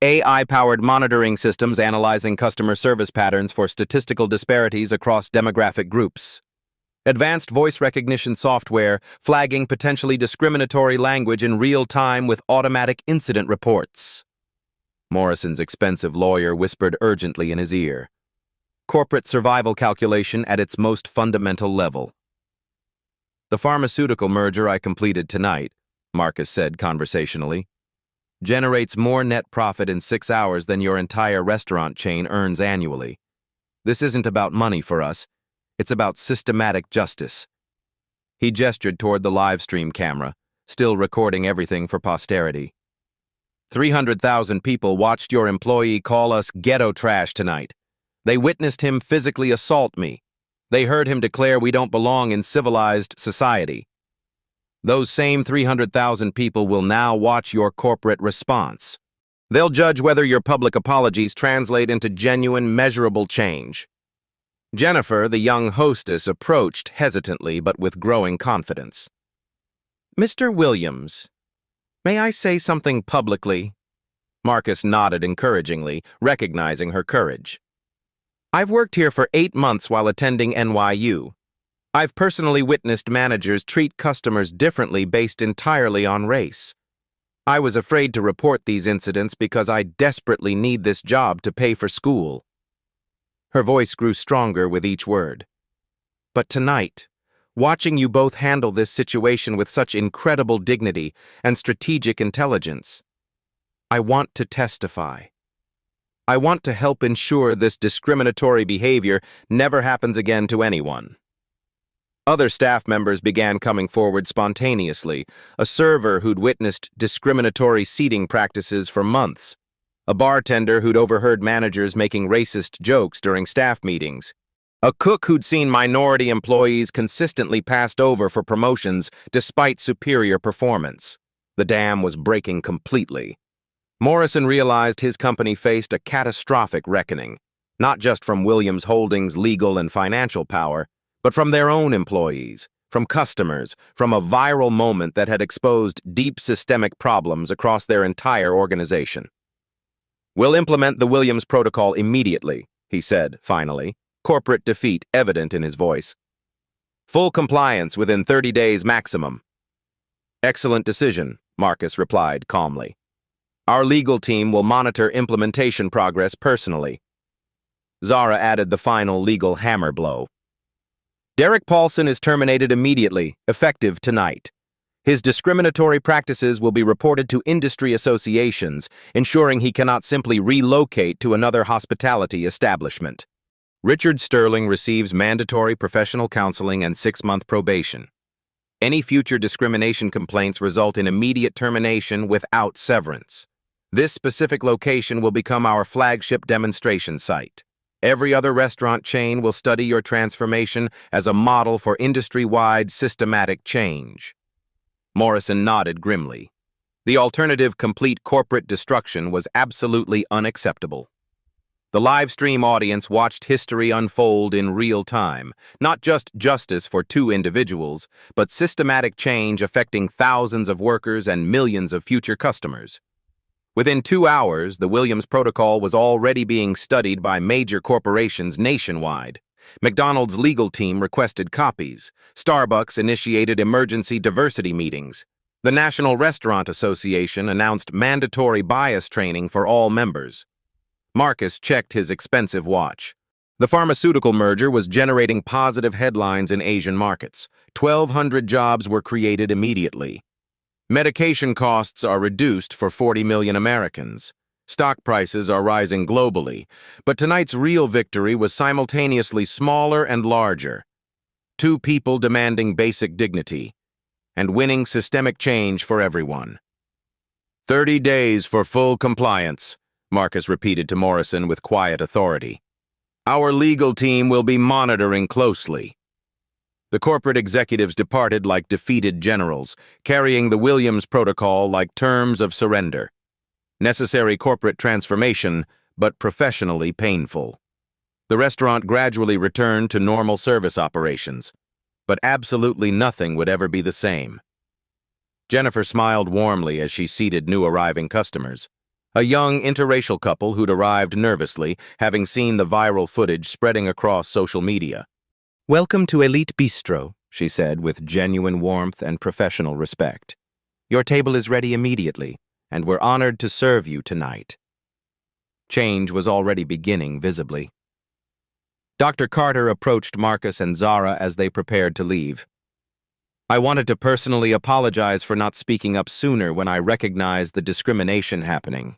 AI-powered monitoring systems analyzing customer service patterns for statistical disparities across demographic groups. Advanced voice recognition software flagging potentially discriminatory language in real time with automatic incident reports. Morrison's expensive lawyer whispered urgently in his ear. Corporate survival calculation at its most fundamental level. The pharmaceutical merger I completed tonight, Marcus said conversationally, generates more net profit in 6 hours than your entire restaurant chain earns annually. This isn't about money for us. It's about systematic justice. He gestured toward the live stream camera, still recording everything for posterity. 300,000 people watched your employee call us ghetto trash tonight. They witnessed him physically assault me. They heard him declare we don't belong in civilized society. Those same 300,000 people will now watch your corporate response. They'll judge whether your public apologies translate into genuine, measurable change. Jennifer, the young hostess, approached hesitantly but with growing confidence. Mr. Williams, may I say something publicly? Marcus nodded encouragingly, recognizing her courage. I've worked here for 8 months while attending NYU. I've personally witnessed managers treat customers differently based entirely on race. I was afraid to report these incidents because I desperately need this job to pay for school. Her voice grew stronger with each word. But tonight, watching you both handle this situation with such incredible dignity and strategic intelligence, I want to testify. I want to help ensure this discriminatory behavior never happens again to anyone. Other staff members began coming forward spontaneously, a server who'd witnessed discriminatory seating practices for months, a bartender who'd overheard managers making racist jokes during staff meetings, a cook who'd seen minority employees consistently passed over for promotions despite superior performance. The dam was breaking completely. Morrison realized his company faced a catastrophic reckoning, not just from Williams Holdings' legal and financial power, but from their own employees, from customers, from a viral moment that had exposed deep systemic problems across their entire organization. We'll implement the Williams Protocol immediately, he said, finally, corporate defeat evident in his voice. Full compliance within 30 days maximum. Excellent decision, Marcus replied calmly. Our legal team will monitor implementation progress personally. Zara added the final legal hammer blow. Derek Paulson is terminated immediately, effective tonight. His discriminatory practices will be reported to industry associations, ensuring he cannot simply relocate to another hospitality establishment. Richard Sterling receives mandatory professional counseling and 6-month probation. Any future discrimination complaints result in immediate termination without severance. This specific location will become our flagship demonstration site. Every other restaurant chain will study your transformation as a model for industry-wide systematic change. Morrison nodded grimly. The alternative, complete corporate destruction, was absolutely unacceptable. The live stream audience watched history unfold in real time, not just justice for two individuals, but systematic change affecting thousands of workers and millions of future customers. Within 2 hours, the Williams Protocol was already being studied by major corporations nationwide. McDonald's legal team requested copies. Starbucks initiated emergency diversity meetings. The National Restaurant Association announced mandatory bias training for all members. Marcus checked his expensive watch. The pharmaceutical merger was generating positive headlines in Asian markets. 1,200 jobs were created immediately. Medication costs are reduced for 40 million Americans. Stock prices are rising globally, but tonight's real victory was simultaneously smaller and larger. Two people demanding basic dignity and winning systemic change for everyone. 30 days for full compliance, Marcus repeated to Morrison with quiet authority. Our legal team will be monitoring closely. The corporate executives departed like defeated generals, carrying the Williams Protocol like terms of surrender. Necessary corporate transformation, but professionally painful. The restaurant gradually returned to normal service operations, but absolutely nothing would ever be the same. Jennifer smiled warmly as she seated new arriving customers. A young interracial couple who'd arrived nervously, having seen the viral footage spreading across social media. "Welcome to Elite Bistro," she said with genuine warmth and professional respect. "Your table is ready immediately, and we're honored to serve you tonight." Change was already beginning visibly. Dr. Carter approached Marcus and Zara as they prepared to leave. "I wanted to personally apologize for not speaking up sooner when I recognized the discrimination happening."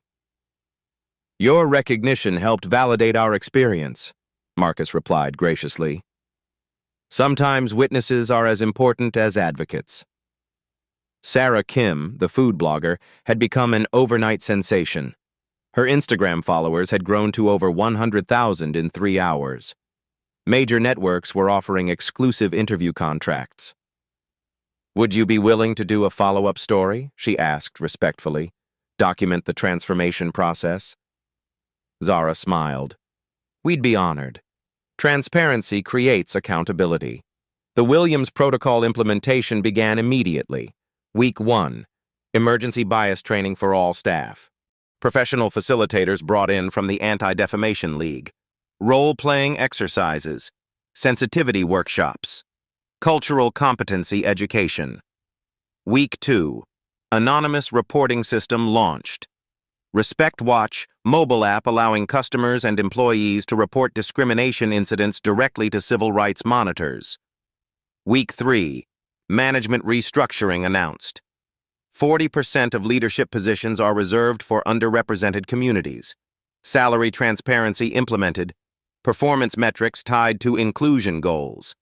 "Your recognition helped validate our experience," Marcus replied graciously. "Sometimes witnesses are as important as advocates." Sarah Kim, the food blogger, had become an overnight sensation. Her Instagram followers had grown to over 100,000 in 3 hours. Major networks were offering exclusive interview contracts. "Would you be willing to do a follow-up story?" she asked respectfully. "Document the transformation process?" Zara smiled. "We'd be honored. Transparency creates accountability." The Williams Protocol implementation began immediately. Week 1, emergency bias training for all staff. Professional facilitators brought in from the Anti-Defamation League. Role-playing exercises. Sensitivity workshops. Cultural competency education. Week 2, anonymous reporting system launched. Respect Watch, mobile app allowing customers and employees to report discrimination incidents directly to civil rights monitors. Week 3, management restructuring announced. 40% of leadership positions are reserved for underrepresented communities. Salary transparency implemented. Performance metrics tied to inclusion goals.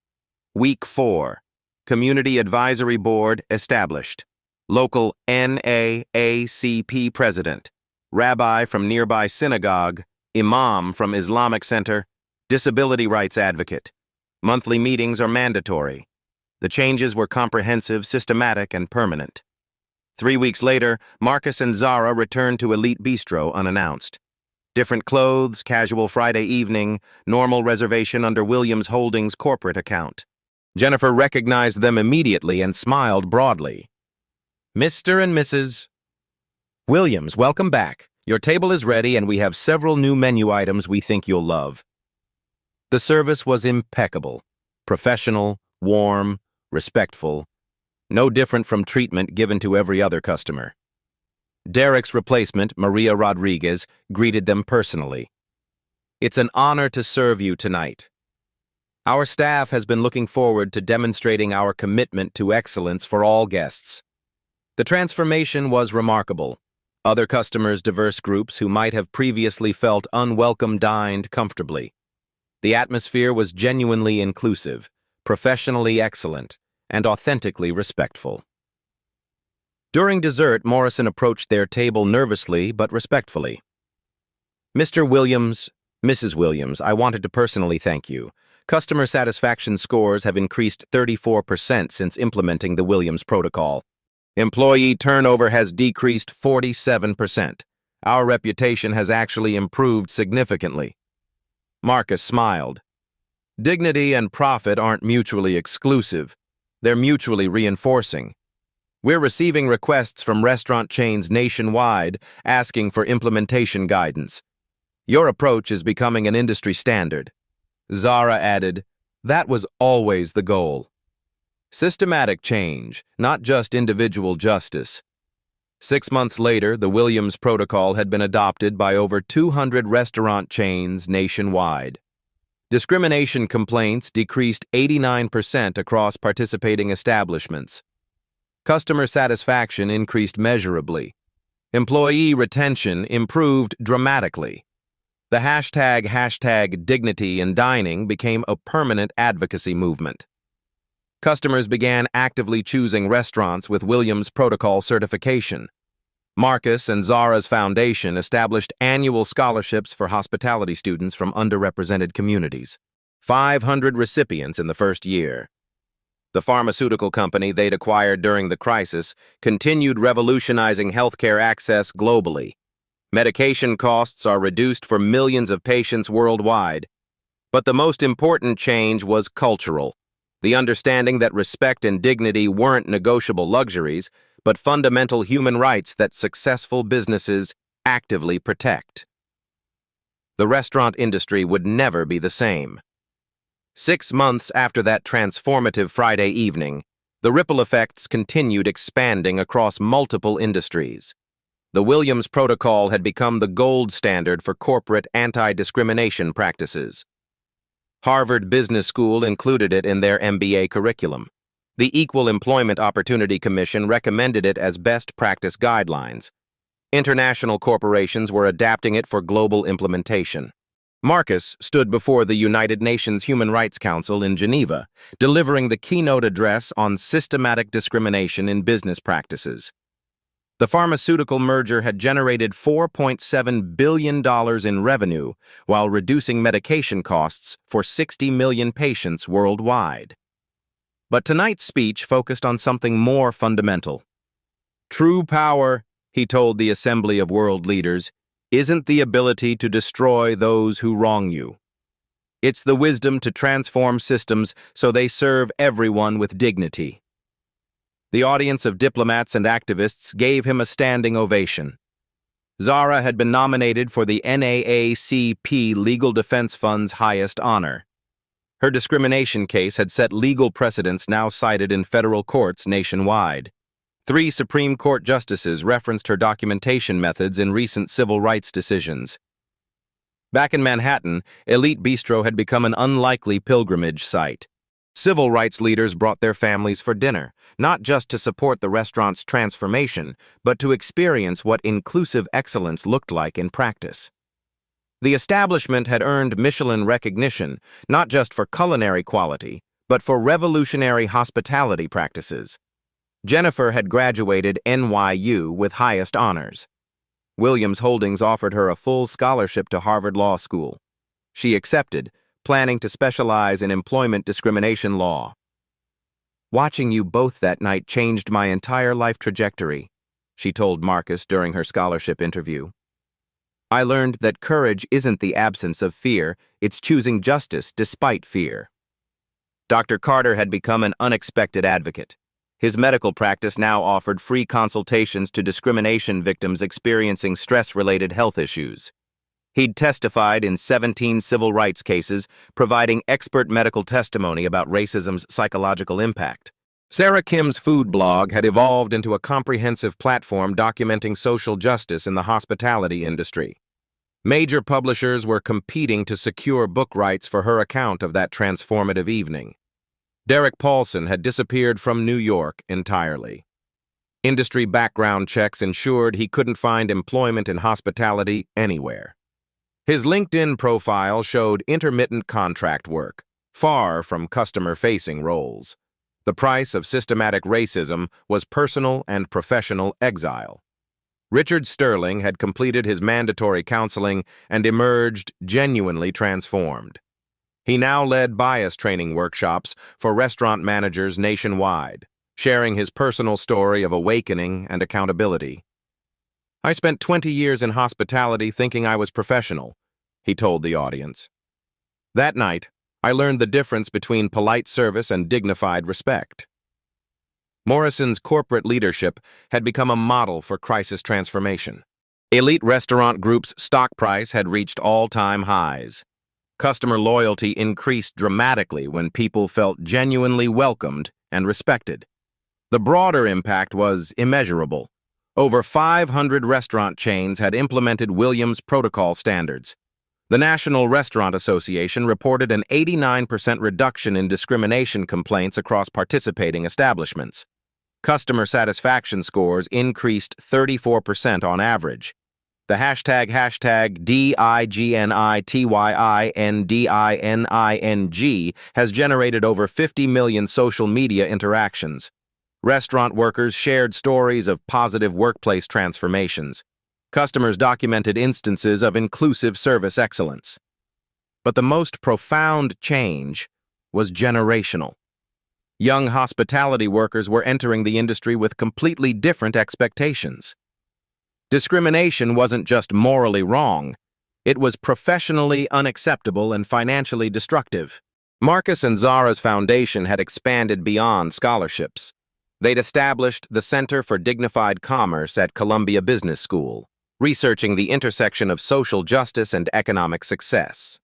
Week 4, Community Advisory Board established. Local NAACP president. Rabbi from nearby synagogue, imam from Islamic center, disability rights advocate. Monthly meetings are mandatory. The changes were comprehensive, systematic, and permanent. 3 weeks later, Marcus and Zara returned to Elite Bistro unannounced. Different clothes, casual Friday evening, normal reservation under Williams Holdings' corporate account. Jennifer recognized them immediately and smiled broadly. "Mr. and Mrs. Williams, welcome back. Your table is ready and we have several new menu items we think you'll love." The service was impeccable, professional, warm, respectful, no different from treatment given to every other customer. Derek's replacement, Maria Rodriguez, greeted them personally. "It's an honor to serve you tonight. Our staff has been looking forward to demonstrating our commitment to excellence for all guests." The transformation was remarkable. Other customers, diverse groups who might have previously felt unwelcome dined comfortably. The atmosphere was genuinely inclusive, professionally excellent, and authentically respectful. During dessert, Morrison approached their table nervously but respectfully. "Mr. Williams, Mrs. Williams, I wanted to personally thank you. Customer satisfaction scores have increased 34% since implementing the Williams Protocol. Employee turnover has decreased 47%. Our reputation has actually improved significantly." Marcus smiled. Dignity and profit aren't mutually exclusive. They're mutually reinforcing. We're receiving requests from restaurant chains nationwide asking for implementation guidance. Your approach is becoming an industry standard. Zara added, "That was always the goal. Systematic change, not just individual justice." 6 months later, the Williams Protocol had been adopted by over 200 restaurant chains nationwide. Discrimination complaints decreased 89% across participating establishments. Customer satisfaction increased measurably. Employee retention improved dramatically. The hashtag dignity in dining became a permanent advocacy movement. Customers began actively choosing restaurants with Williams Protocol certification. Marcus and Zara's foundation established annual scholarships for hospitality students from underrepresented communities. 500 recipients in the first year. The pharmaceutical company they'd acquired during the crisis continued revolutionizing healthcare access globally. Medication costs are reduced for millions of patients worldwide. But the most important change was cultural. The understanding that respect and dignity weren't negotiable luxuries, but fundamental human rights that successful businesses actively protect. The restaurant industry would never be the same. 6 months after that transformative Friday evening, the ripple effects continued expanding across multiple industries. The Williams Protocol had become the gold standard for corporate anti-discrimination practices. Harvard Business School included it in their MBA curriculum. The Equal Employment Opportunity Commission recommended it as best practice guidelines. International corporations were adapting it for global implementation. Marcus stood before the United Nations Human Rights Council in Geneva, delivering the keynote address on systematic discrimination in business practices. The pharmaceutical merger had generated $4.7 billion in revenue while reducing medication costs for 60 million patients worldwide. But tonight's speech focused on something more fundamental. True power, he told the Assembly of World Leaders, isn't the ability to destroy those who wrong you. It's the wisdom to transform systems so they serve everyone with dignity. The audience of diplomats and activists gave him a standing ovation. Zara had been nominated for the NAACP Legal Defense Fund's highest honor. Her discrimination case had set legal precedents now cited in federal courts nationwide. 3 Supreme Court justices referenced her documentation methods in recent civil rights decisions. Back in Manhattan, Elite Bistro had become an unlikely pilgrimage site. Civil rights leaders brought their families for dinner, not just to support the restaurant's transformation, but to experience what inclusive excellence looked like in practice. The establishment had earned Michelin recognition, not just for culinary quality, but for revolutionary hospitality practices. Jennifer had graduated NYU with highest honors. Williams Holdings offered her a full scholarship to Harvard Law School. She accepted, planning to specialize in employment discrimination law. "Watching you both that night changed my entire life trajectory," she told Marcus during her scholarship interview. "I learned that courage isn't the absence of fear, it's choosing justice despite fear." Dr. Carter had become an unexpected advocate. His medical practice now offered free consultations to discrimination victims experiencing stress-related health issues. He'd testified in 17 civil rights cases, providing expert medical testimony about racism's psychological impact. Sarah Kim's food blog had evolved into a comprehensive platform documenting social justice in the hospitality industry. Major publishers were competing to secure book rights for her account of that transformative evening. Derek Paulson had disappeared from New York entirely. Industry background checks ensured he couldn't find employment in hospitality anywhere. His LinkedIn profile showed intermittent contract work, far from customer-facing roles. The price of systematic racism was personal and professional exile. Richard Sterling had completed his mandatory counseling and emerged genuinely transformed. He now led bias training workshops for restaurant managers nationwide, sharing his personal story of awakening and accountability. "I spent 20 years in hospitality thinking I was professional," he told the audience. "That night, I learned the difference between polite service and dignified respect." Morrison's corporate leadership had become a model for crisis transformation. Elite restaurant group's stock price had reached all-time highs. Customer loyalty increased dramatically when people felt genuinely welcomed and respected. The broader impact was immeasurable. Over 500 restaurant chains had implemented Williams Protocol standards. The National Restaurant Association reported an 89% reduction in discrimination complaints across participating establishments. Customer satisfaction scores increased 34% on average. The hashtag #DIGNITYINDINING has generated over 50 million social media interactions. Restaurant workers shared stories of positive workplace transformations. Customers documented instances of inclusive service excellence. But the most profound change was generational. Young hospitality workers were entering the industry with completely different expectations. Discrimination wasn't just morally wrong, it was professionally unacceptable and financially destructive. Marcus and Zara's foundation had expanded beyond scholarships. They'd established the Center for Dignified Commerce at Columbia Business School, researching the intersection of social justice and economic success.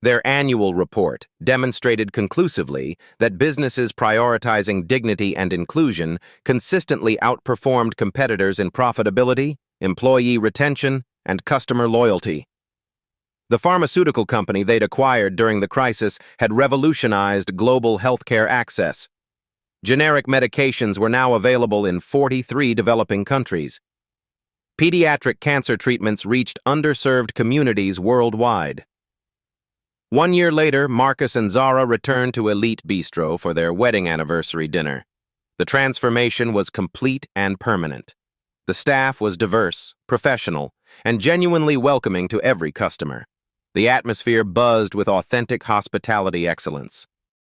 Their annual report demonstrated conclusively that businesses prioritizing dignity and inclusion consistently outperformed competitors in profitability, employee retention, and customer loyalty. The pharmaceutical company they'd acquired during the crisis had revolutionized global healthcare access. Generic medications were now available in 43 developing countries. Pediatric cancer treatments reached underserved communities worldwide. 1 year later, Marcus and Zara returned to Elite Bistro for their wedding anniversary dinner. The transformation was complete and permanent. The staff was diverse, professional, and genuinely welcoming to every customer. The atmosphere buzzed with authentic hospitality excellence.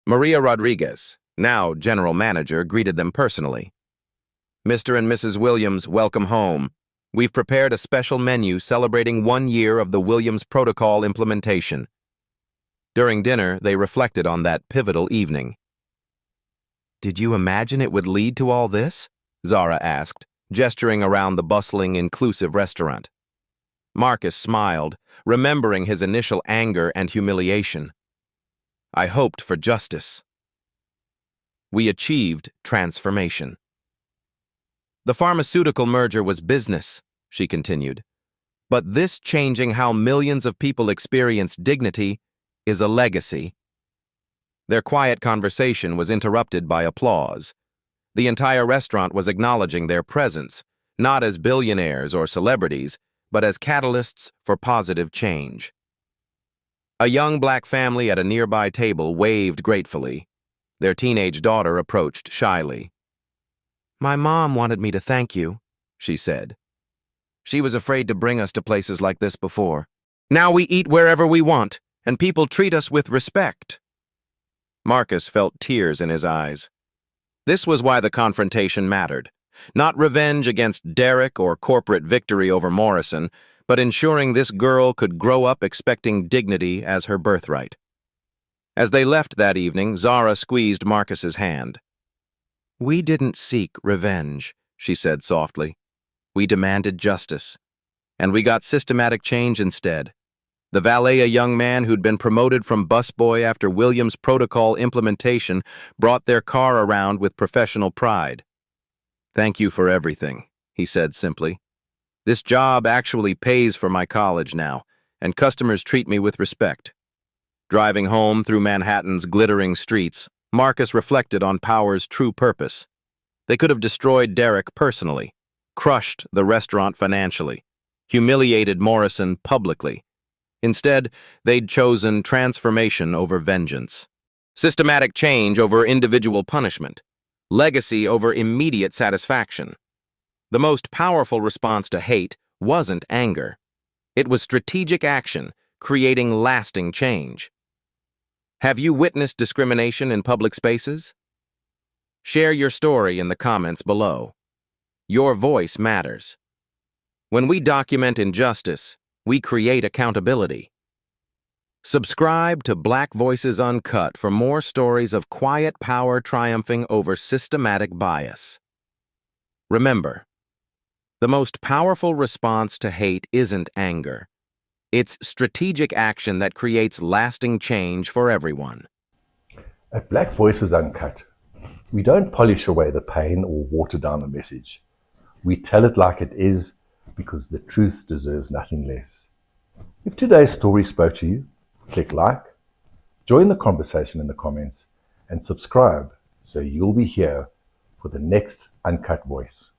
Maria Rodriguez, now general manager, greeted them personally. "Mr. and Mrs. Williams, welcome home. We've prepared a special menu celebrating 1 year of the Williams Protocol implementation." During dinner, they reflected on that pivotal evening. "Did you imagine it would lead to all this?" Zara asked, gesturing around the bustling, inclusive restaurant. Marcus smiled, remembering his initial anger and humiliation. "I hoped for justice. We achieved transformation." "The pharmaceutical merger was business," she continued. "But this changing how millions of people experience dignity is a legacy." Their quiet conversation was interrupted by applause. The entire restaurant was acknowledging their presence, not as billionaires or celebrities, but as catalysts for positive change. A young black family at a nearby table waved gratefully. Their teenage daughter approached shyly. "My mom wanted me to thank you," she said. "She was afraid to bring us to places like this before. Now we eat wherever we want, and people treat us with respect." Marcus felt tears in his eyes. This was why the confrontation mattered. Not revenge against Derek or corporate victory over Morrison, but ensuring this girl could grow up expecting dignity as her birthright. As they left that evening, Zara squeezed Marcus's hand. "We didn't seek revenge," she said softly. "We demanded justice. And we got systematic change instead. The valet, a young man who'd been promoted from busboy after Williams Protocol implementation, brought their car around with professional pride. "Thank you for everything," he said simply. "This job actually pays for my college now, and customers treat me with respect." Driving home through Manhattan's glittering streets, Marcus reflected on Power's true purpose. They could have destroyed Derek personally, crushed the restaurant financially, humiliated Morrison publicly. Instead, they'd chosen transformation over vengeance. Systematic change over individual punishment. Legacy over immediate satisfaction. The most powerful response to hate wasn't anger. It was strategic action, creating lasting change. Have you witnessed discrimination in public spaces? Share your story in the comments below. Your voice matters. When we document injustice, we create accountability. Subscribe to Black Voices Uncut for more stories of quiet power triumphing over systematic bias. Remember, the most powerful response to hate isn't anger. It's strategic action that creates lasting change for everyone. At Black Voices Uncut, we don't polish away the pain or water down the message. We tell it like it is because the truth deserves nothing less. If today's story spoke to you, click like, join the conversation in the comments, and subscribe so you'll be here for the next Uncut Voice.